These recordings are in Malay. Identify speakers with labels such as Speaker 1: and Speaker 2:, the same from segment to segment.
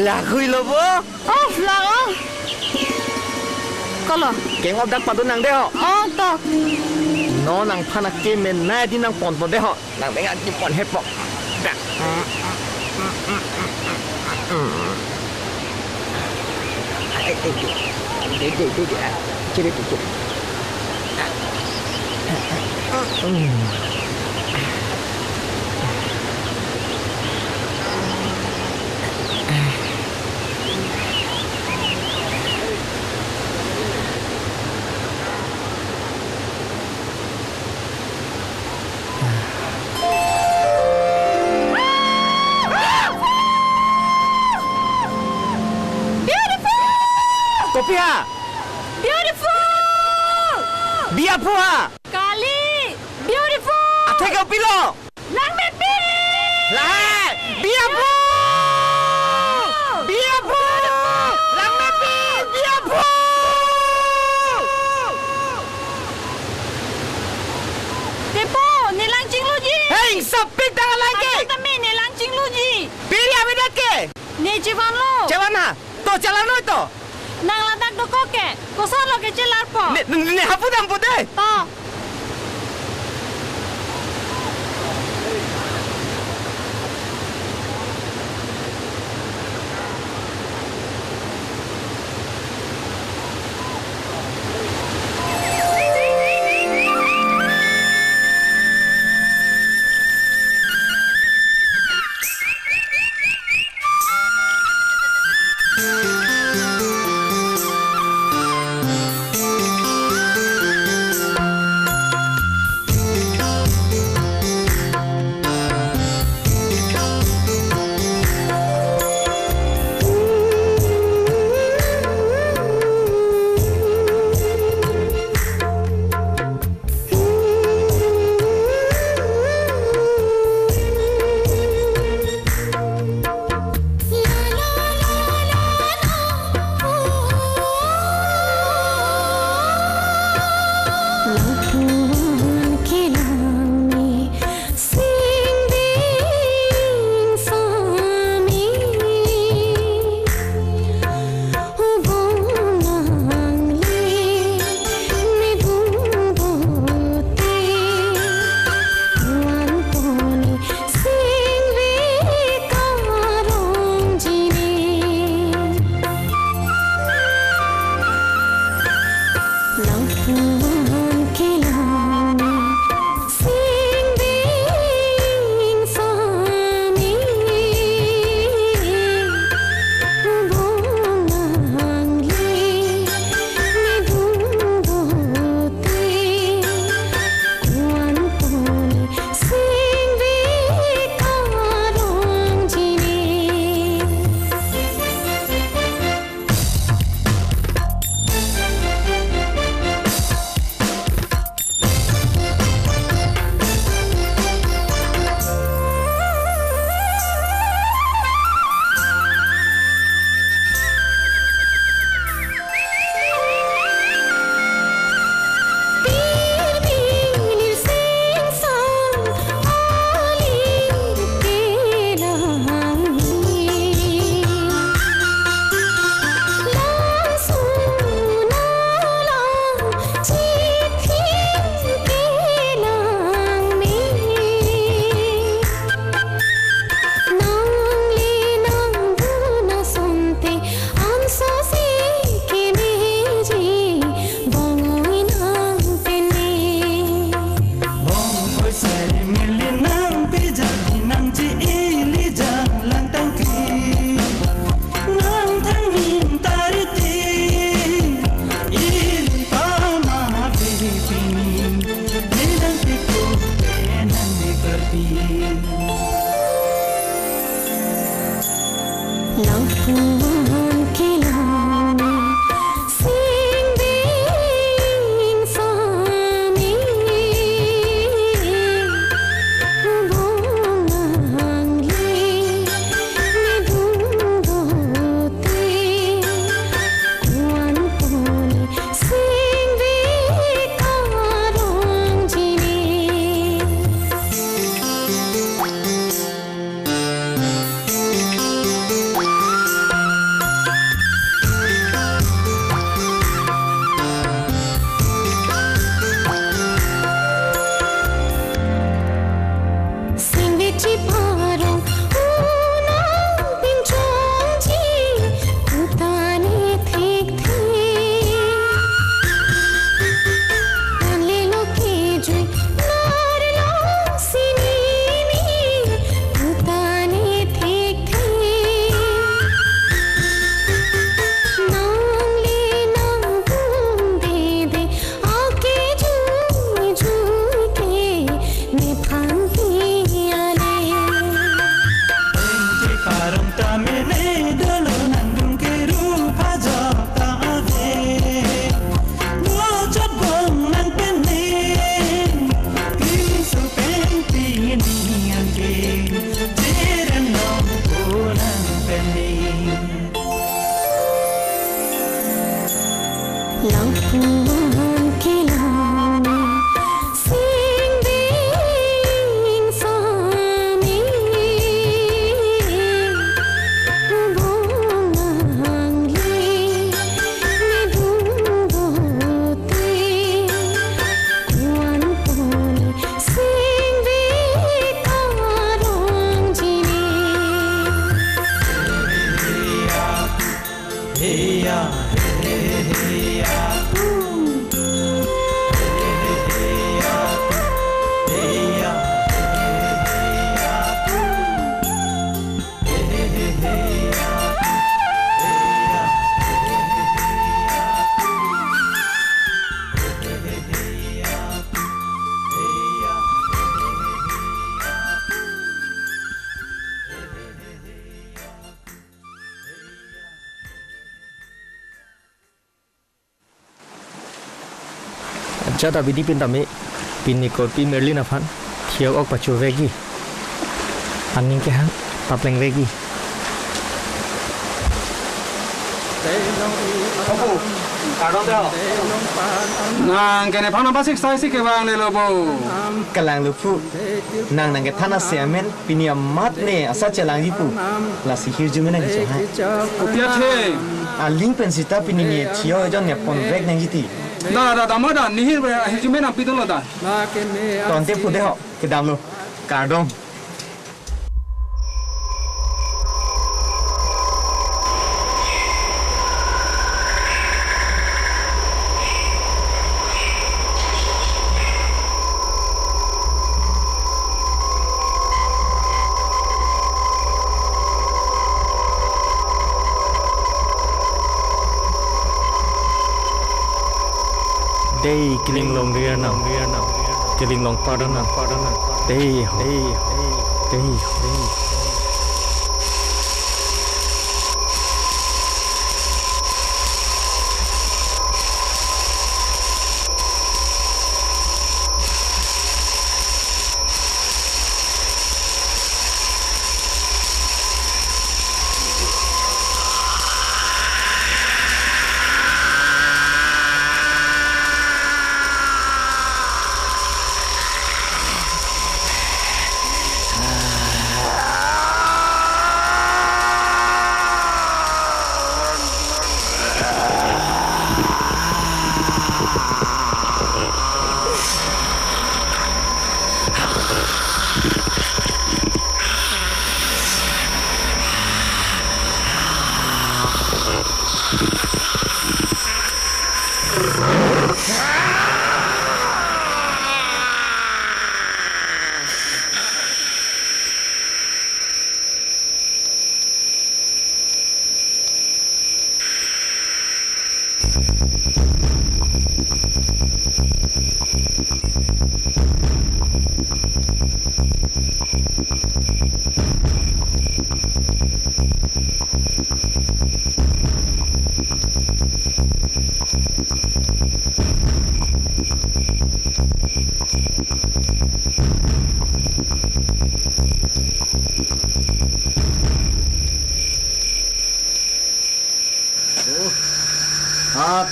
Speaker 1: Lagoy lobo.
Speaker 2: Oh, lago. Kalau.
Speaker 1: Keng of dak padu nang de ho.
Speaker 2: Oh, tak.
Speaker 1: No nang panak ke men na di nang pon pon de ho. Nang benga di pon he pok. Dak. Ciri tu. Kopi ha?
Speaker 2: Beautiful.
Speaker 1: Biapu ha?
Speaker 2: Kali. Beautiful.
Speaker 1: Athai kopi lo.
Speaker 2: Lang me pi.
Speaker 1: Lah. Biapu. Biapu. Lang me pi. Biapu.
Speaker 2: Tepo, ni lang jing lu ji.
Speaker 1: Hey, sapik dah lagi.
Speaker 2: Tapi ni lang jing lu ji.
Speaker 1: Pilih apa dah ke?
Speaker 2: Ni jivan lo.
Speaker 1: Jalan ha? To jalan lo to.
Speaker 2: Nang ladak do koke. Kosar lo ke celar po.
Speaker 1: Ni hapu dam putih.
Speaker 2: To.
Speaker 1: Jada bidi pintami pinikot pi merlin afan thiok ok pachu vegi aning ke han tapleng vegi
Speaker 3: nang kene phana basik sai sik ke bang le lo bo
Speaker 1: kalang lupu nang nang ke thana semen pini amat ne asa chalang ipu la sihir jumena ki ha
Speaker 3: upia the
Speaker 1: aling pensita pini ni thio jon ne pon veg nang jiti
Speaker 3: da mo da ni hir ba hir jume na pi lo da
Speaker 1: ton te pu de ho ke dam lo cardom Day kiling long ria na kiling long padana day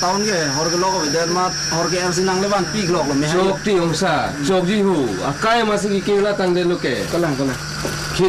Speaker 3: taun ge hor ge logo be mat hor ge MC nang leban pi glok lo me
Speaker 4: Jok ti ongsa, jok ji hu, akai masih kikela tang de loke.
Speaker 3: kalang